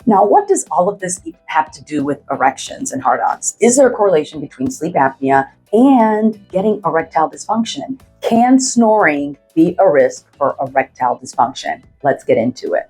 Now, what does all of this have to do with erections and hard-ons? Is there a correlation between sleep apnea and getting erectile dysfunction? Can snoring be a risk for erectile dysfunction? Let's get into it.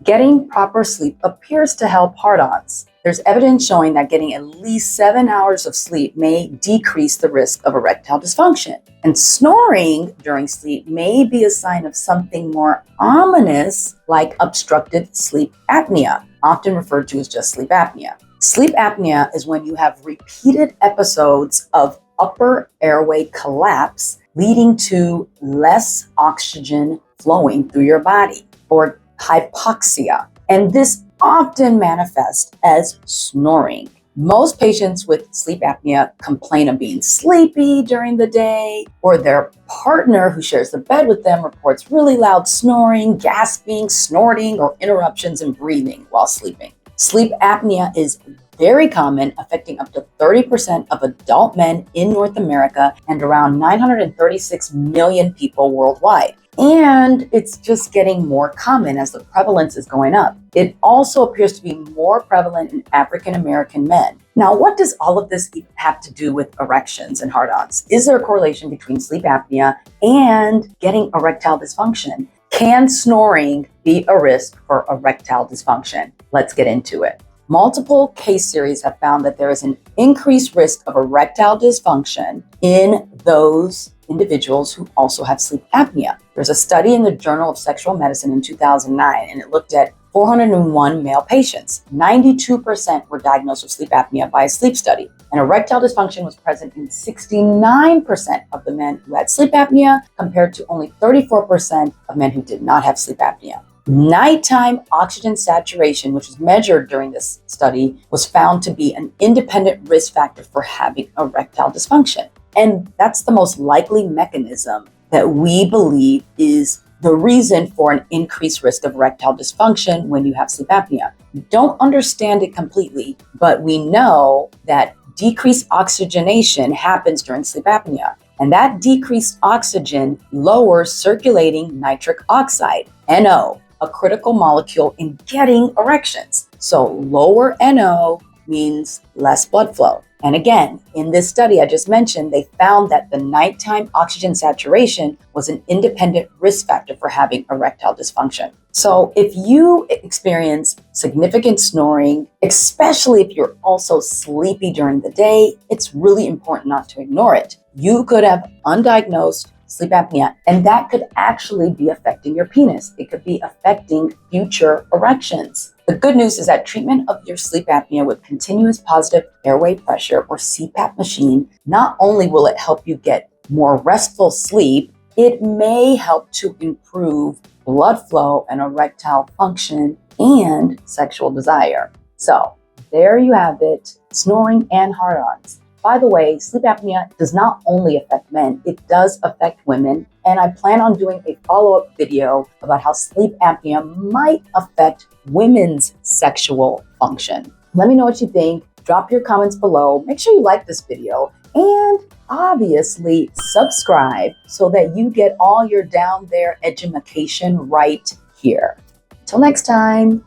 Getting proper sleep appears to help hard-ons. There's evidence showing that getting at least 7 hours of sleep may decrease the risk of erectile dysfunction. And snoring during sleep may be a sign of something more ominous, like obstructive sleep apnea, often referred to as just sleep apnea. Sleep apnea is when you have repeated episodes of upper airway collapse, leading to less oxygen flowing through your body, or hypoxia, and this often manifests as snoring. Most patients with sleep apnea complain of being sleepy during the day, or their partner who shares the bed with them reports really loud snoring, gasping, snorting, or interruptions in breathing while sleeping. Sleep apnea is very common, affecting up to 30% of adult men in North America and around 936 million people worldwide. And it's just getting more common as the prevalence is going up. It also appears to be more prevalent in African American men. Now, what does all of this have to do with erections and hard-ons? Is there a correlation between sleep apnea and getting erectile dysfunction? Can snoring be a risk for erectile dysfunction? Let's get into it. Multiple case series have found that there is an increased risk of erectile dysfunction in those individuals who also have sleep apnea. There's a study in the Journal of Sexual Medicine in 2009, and it looked at 401 male patients. 92% were diagnosed with sleep apnea by a sleep study, and erectile dysfunction was present in 69% of the men who had sleep apnea, compared to only 34% of men who did not have sleep apnea. Nighttime oxygen saturation, which was measured during this study, was found to be an independent risk factor for having erectile dysfunction. And that's the most likely mechanism that we believe is the reason for an increased risk of erectile dysfunction when you have sleep apnea. We don't understand it completely, but we know that decreased oxygenation happens during sleep apnea. And that decreased oxygen lowers circulating nitric oxide, NO, a critical molecule in getting erections. So lower NO means less blood flow. And again, in this study I just mentioned, they found that the nighttime oxygen saturation was an independent risk factor for having erectile dysfunction. So if you experience significant snoring, especially if you're also sleepy during the day, it's really important not to ignore it. You could have undiagnosed sleep apnea, and that could actually be affecting your penis. It could be affecting future erections. The good news is that treatment of your sleep apnea with continuous positive airway pressure, or CPAP machine, not only will it help you get more restful sleep, it may help to improve blood flow and erectile function and sexual desire. So there you have it, snoring and hard-ons. By the way, sleep apnea does not only affect men, it does affect women. And I plan on doing a follow-up video about how sleep apnea might affect women's sexual function. Let me know what you think. Drop your comments below. Make sure you like this video and obviously subscribe so that you get all your down there edumacation right here. Till next time.